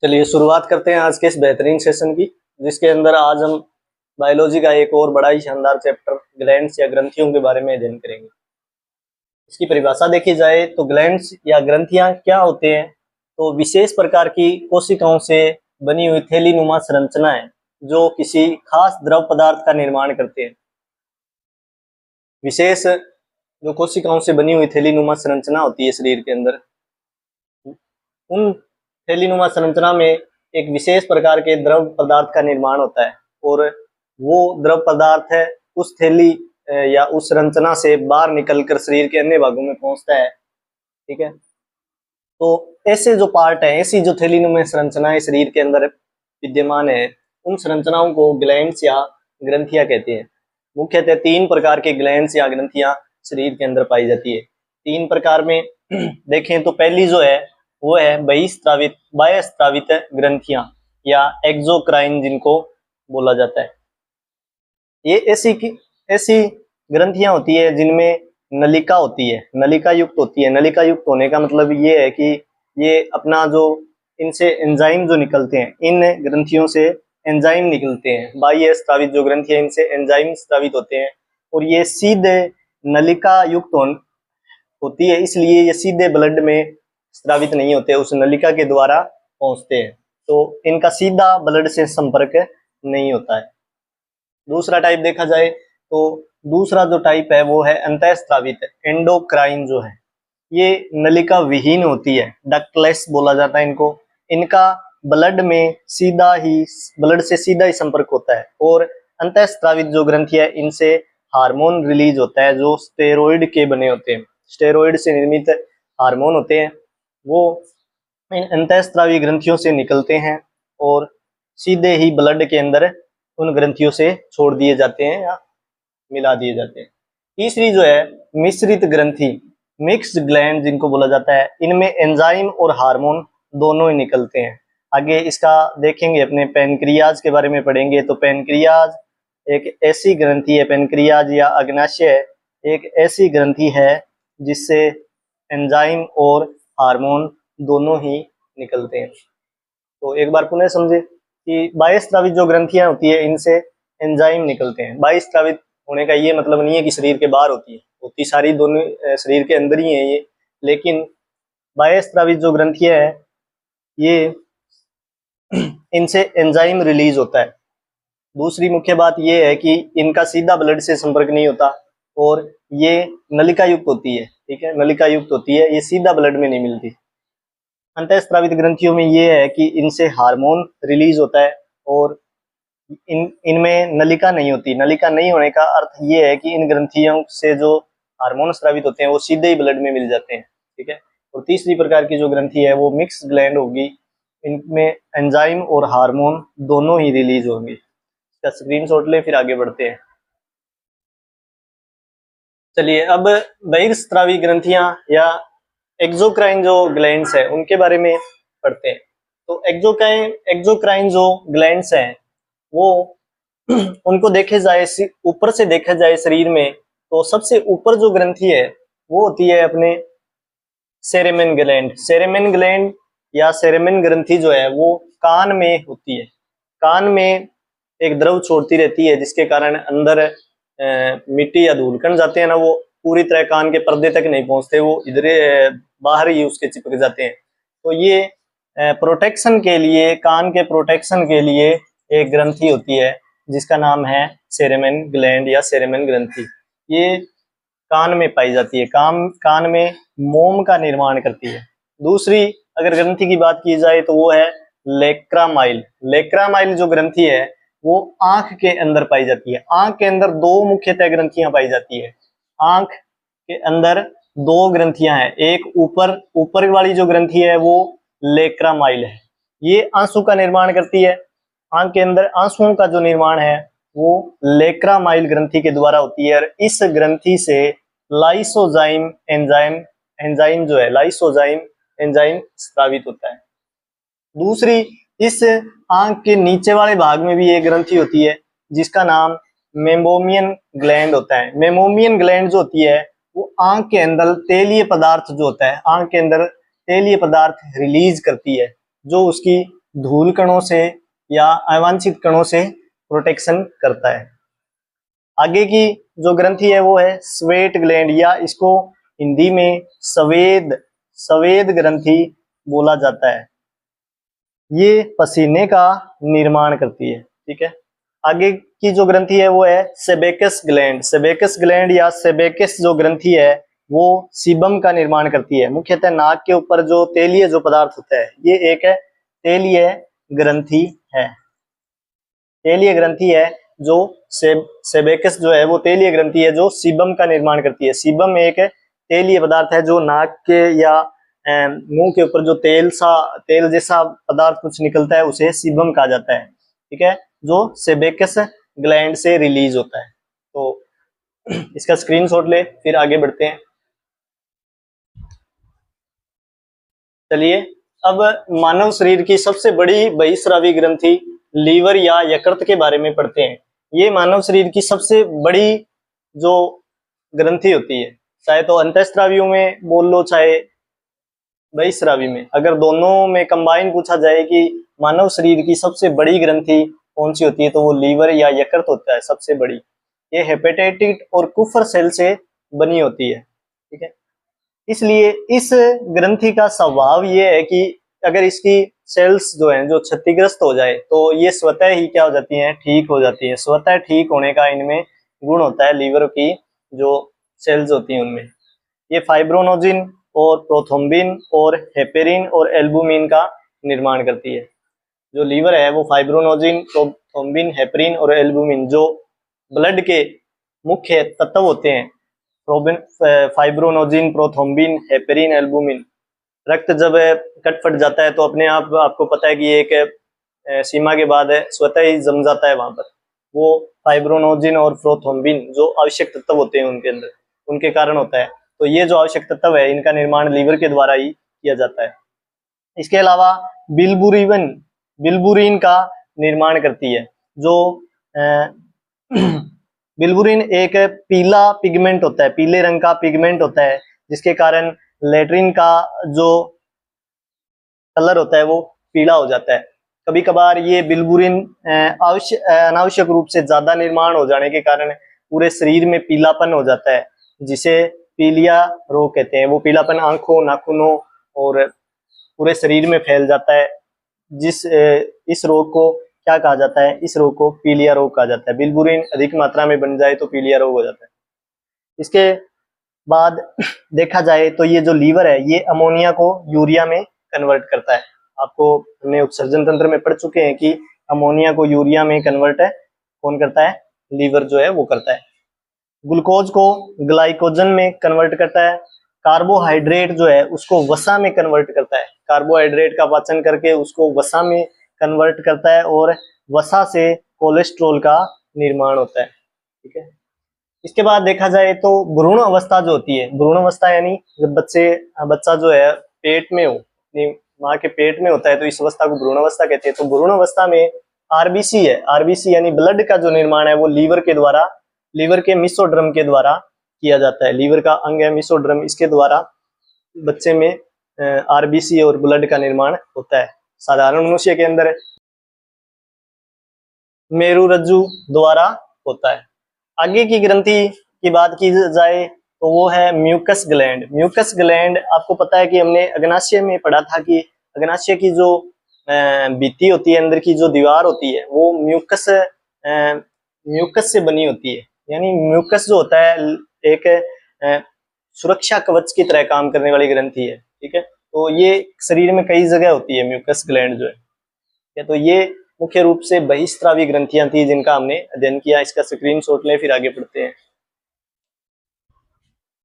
चलिए शुरुआत करते हैं आज के इस बेहतरीन सेशन की, जिसके अंदर आज हम बायोलॉजी का एक और बड़ा ही शानदार चैप्टर ग्लैंड्स या ग्रंथियों के बारे में अध्ययन करेंगे। इसकी परिभाषा देखी जाए तो ग्लैंड्स या ग्रंथियां क्या होते हैं, तो विशेष प्रकार की कोशिकाओं से बनी हुई थैलीनुमा संरचनाएं जो किसी खास द्रव पदार्थ का निर्माण करते हैं। विशेष जो कोशिकाओं से बनी हुई थैलीनुमा संरचना होती है शरीर के अंदर, उन थैलीनुमा संरचना में एक विशेष प्रकार के द्रव पदार्थ का निर्माण होता है और वो द्रव पदार्थ है उस थैली या उस संरचना से बाहर निकलकर शरीर के अन्य भागों में पहुंचता है। ठीक है, तो ऐसे जो पार्ट है, ऐसी जो थैलीनुमा संरचनाएं शरीर के अंदर विद्यमान है, उन संरचनाओं को ग्लैंड्स या ग्रंथियां कहते हैं। मुख्यतः 3 प्रकार के ग्लैंड्स या ग्रंथियां शरीर के अंदर पाई जाती है। 3 प्रकार में देखें तो पहली जो है वो है बाह्यस्रावित ग्रंथियां या एक्सोक्राइन जिनको बोला जाता है। ये ऐसी ग्रंथियां होती है जिनमें नलिका होती है, नलिका युक्त होती है। नलिका युक्त होने का मतलब ये है कि ये अपना जो इनसे एंजाइम जो निकलते हैं, इन ग्रंथियों से एंजाइम निकलते हैं। बाह्य स्रावित जो ग्रंथियां इनसे एंजाइम स्रावित होते हैं और ये सीधे नलिका युक्त होती है, इसलिए ये सीधे ब्लड में स्रावित नहीं होते, उस नलिका के द्वारा पहुंचते हैं, तो इनका सीधा ब्लड से संपर्क नहीं होता है। दूसरा टाइप देखा जाए तो दूसरा जो टाइप है वो है अंतःस्रावित एंडोक्राइन जो है, ये नलिका विहीन होती है, डक्टलेस बोला जाता है इनको। इनका ब्लड से सीधा ही संपर्क होता है और अंतःस्रावित जो ग्रंथि है इनसे हार्मोन रिलीज होता है जो स्टेरॉइड के बने होते हैं। स्टेरॉइड से निर्मित हार्मोन होते हैं, वो इन अंतःस्रावी ग्रंथियों से निकलते हैं और सीधे ही ब्लड के अंदर उन ग्रंथियों से छोड़ दिए जाते हैं या मिला दिए जाते हैं। तीसरी जो है मिश्रित ग्रंथि, मिक्स्ड ग्लैंड जिनको बोला जाता है, इनमें एंजाइम और हार्मोन दोनों ही निकलते हैं। आगे इसका देखेंगे, अपने पैनक्रियाज के बारे में पढ़ेंगे, तो पैनक्रियाज एक ऐसी ग्रंथि है, पैनक्रियाज या अग्नाशय एक ऐसी ग्रंथि है जिससे एंजाइम और हार्मोन दोनों ही निकलते हैं। तो एक बार पुनः समझे कि बाह्यस्रावित जो ग्रंथियां होती है इनसे एंजाइम निकलते हैं। बाह्यस्रावित होने का ये मतलब नहीं है कि शरीर के बाहर होती सारी दोनों शरीर के अंदर ही है ये, लेकिन बाह्यस्रावित जो ग्रंथियां है ये इनसे एंजाइम रिलीज होता है। दूसरी मुख्य बात ये है कि इनका सीधा ब्लड से संपर्क नहीं होता और ये नलिका युक्त होती है। ठीक है, नलिका युक्त होती है, ये सीधा ब्लड में नहीं मिलती। अंतःस्रावित ग्रंथियों में ये है कि इनसे हार्मोन रिलीज होता है और इनमें नलिका नहीं होती। नलिका नहीं होने का अर्थ ये है कि इन ग्रंथियों से जो हार्मोन स्रावित होते हैं वो सीधे ही ब्लड में मिल जाते हैं। ठीक है, और तीसरी प्रकार की जो ग्रंथि है वो मिक्स ग्लैंड होगी, इनमें एंजाइम और हार्मोन दोनों ही रिलीज होंगे। इसका स्क्रीनशॉट ले, फिर आगे बढ़ते हैं। चलिए अब बहिर्स्रावी ग्रंथियां या एक्सोक्राइन जो ग्लैंड्स है उनके बारे में पढ़ते हैं। तो एक्सोक्राइन जो ग्लैंड्स हैं वो उनको देखे जाए, ऊपर से देखा जाए शरीर में, तो सबसे ऊपर जो ग्रंथि है वो होती है अपने सेरेमेन ग्लैंड। सेरेमेन ग्लैंड या सेरेमेन ग्रंथि जो है वो कान में होती है। कान में एक द्रव छोड़ती रहती है जिसके कारण अंदर मिट्टी या धूल कण जाते हैं ना, वो पूरी तरह कान के पर्दे तक नहीं पहुंचते, वो इधर बाहर ही उसके चिपक जाते हैं। तो ये प्रोटेक्शन के लिए, कान के प्रोटेक्शन के लिए एक ग्रंथि होती है जिसका नाम है सेरेमेन ग्लैंड या सेरेमेन ग्रंथि। ये कान में पाई जाती है, कान में मोम का निर्माण करती है। दूसरी अगर ग्रंथि की बात की जाए तो वो है लेक्रामाइल। लेक्रामाइल जो ग्रंथि है वो आंख के अंदर पाई जाती है। आंख के अंदर 2 मुख्यतः ग्रंथियां पाई जाती है। आंख के अंदर 2 ग्रंथियां हैं, एक ऊपर वाली जो ग्रंथि है वो लेक्रामाइल है, ये आंसू का निर्माण करती है। आंख के अंदर आंसुओं का जो निर्माण है वो लेक्रामाइल ग्रंथि के द्वारा होती है और इस ग्रंथि से लाइसोजाइम एंजाइम स्रावित होता है। दूसरी, इस आंख के नीचे वाले भाग में भी एक ग्रंथि होती है जिसका नाम मेमोमियन ग्लैंड होता है। मेमोमियन ग्लैंड जो होती है वो आंख के अंदर तेलीय पदार्थ जो होता है, आंख के अंदर तेलीय पदार्थ रिलीज करती है, जो उसकी धूल कणों से या अवांछित कणों से प्रोटेक्शन करता है। आगे की जो ग्रंथि है वो है स्वेट ग्लैंड, या इसको हिंदी में स्वेद ग्रंथि बोला जाता है। ये पसीने का निर्माण करती है। ठीक है, आगे की जो ग्रंथि है वो है सेबेकस ग्लैंड। सेबेकस ग्लैंड या सेबेकस जो ग्रंथि है वो सीबम का निर्माण करती है। मुख्यतः नाक के ऊपर जो तेलीय जो पदार्थ होता है ये एक तेलीय ग्रंथि है। तेलीय ग्रंथि है जो सेबेकस जो है वो तेलीय ग्रंथि है जो सीबम का निर्माण करती है। सीबम एक तेलीय पदार्थ है जो नाक के या मुंह के ऊपर जो तेल जैसा पदार्थ कुछ निकलता है उसे सीबम कहा जाता है। ठीक है, जो सेबेकस ग्लैंड से रिलीज होता है। तो इसका स्क्रीनशॉट ले, फिर आगे बढ़ते हैं। चलिए, अब मानव शरीर की सबसे बड़ी बहिस्रावी ग्रंथि लीवर या यकृत के बारे में पढ़ते हैं। ये मानव शरीर की सबसे बड़ी जो ग्रंथि होती है, चाहे तो अंतःस्रावियों में बोल लो चाहे बहिस्रावी में, अगर दोनों में कंबाइन पूछा जाए कि मानव शरीर की सबसे बड़ी ग्रंथि कौन सी होती है तो वो लीवर या यकृत होता है सबसे बड़ी। ये हेपेटाइटिस और कुफर सेल से बनी होती है। ठीक है, इसलिए इस ग्रंथि का स्वभाव ये है कि अगर इसकी सेल्स जो हैं जो क्षतिग्रस्त हो जाए तो ये स्वतः ही क्या हो जाती हैं, ठीक हो जाती है। स्वतः ठीक होने का इनमें गुण होता है लीवर की जो सेल्स होती हैं उनमें। ये फाइब्रोनोजिन और प्रोथ्रोम्बिन और हेपेरिन और एल्बुमिन का निर्माण करती है। जो लीवर है वो फाइब्रोनोजिन, प्रोथ्रोम्बिन, हेपेरिन और एल्बुमिन जो ब्लड के मुख्य तत्व होते हैं, फाइब्रोनोजिन, प्रोथ्रोम्बिन, हेपेरिन, एल्बुमिन। रक्त जब कट फट जाता है तो अपने आप आपको पता है कि एक सीमा के बाद स्वतः ही जम जाता है वहां पर। वो फाइब्रोनोजिन और प्रोथ्रोम्बिन जो आवश्यक तत्व होते हैं उनके अंदर, उनके कारण होता है। तो ये जो आवश्यक तत्व है इनका निर्माण लीवर के द्वारा ही किया जाता है। इसके अलावा बिलबुरीन का निर्माण करती है। जो बिलबुरीन एक पीला पिगमेंट होता है, पीले रंग का पिगमेंट होता है, जिसके कारण लेट्रिन का जो कलर होता है वो पीला हो जाता है। कभी कभार ये बिलबुरीन अनावश्यक रूप से ज्यादा निर्माण हो जाने के कारण पूरे शरीर में पीलापन हो जाता है, जिसे पीलिया रोग कहते हैं। वो पीलापन आंखों, नाखूनों और पूरे शरीर में फैल जाता है। इस रोग को क्या कहा जाता है, इस रोग को पीलिया रोग कहा जाता है। बिलबुरीन अधिक मात्रा में बन जाए तो पीलिया रोग हो जाता है। इसके बाद देखा जाए तो ये जो लीवर है ये अमोनिया को यूरिया में कन्वर्ट करता है। आपको हमने उत्सर्जन तंत्र में पढ़ चुके हैं कि अमोनिया को यूरिया में कन्वर्ट कौन करता है, लीवर जो है वो करता है। ग्लूकोज को ग्लाइकोजन में कन्वर्ट करता है। कार्बोहाइड्रेट जो है उसको वसा में कन्वर्ट करता है। कार्बोहाइड्रेट का पाचन करके उसको वसा में कन्वर्ट करता है और वसा से कोलेस्ट्रॉल का निर्माण होता है। ठीक है, इसके बाद देखा जाए तो भ्रूण अवस्था जो होती है, भ्रूण अवस्था यानी जब बच्चा जो है पेट में हो, माँ के पेट में होता है तो इस अवस्था को भ्रूण अवस्था कहते हैं। तो भ्रूण अवस्था में आरबीसी है, आरबीसी यानी ब्लड का जो निर्माण है वो लीवर के मेसोडर्म के द्वारा किया जाता है। लीवर का अंग है मेसोडर्म, इसके द्वारा बच्चे में आरबीसी और ब्लड का निर्माण होता है। साधारण मनुष्य के अंदर मेरुरज्जु द्वारा होता है। आगे की ग्रंथि की बात की जाए तो वो है म्यूकस ग्लैंड। म्यूकस ग्लैंड आपको पता है कि हमने अग्नाशय में पढ़ा था कि अग्नाशय की जो भित्ति होती है, अंदर की जो दीवार होती है वो म्यूकस से बनी होती है। यानी म्यूकस जो होता है एक सुरक्षा कवच की तरह काम करने वाली ग्रंथि है। ठीक है, तो ये शरीर में कई जगह होती है म्यूकस ग्लैंड जो है। तो ये मुख्य रूप से बहिस्रावी ग्रंथियां थी जिनका हमने अध्ययन किया। इसका स्क्रीनशॉट लें, फिर आगे पढ़ते हैं।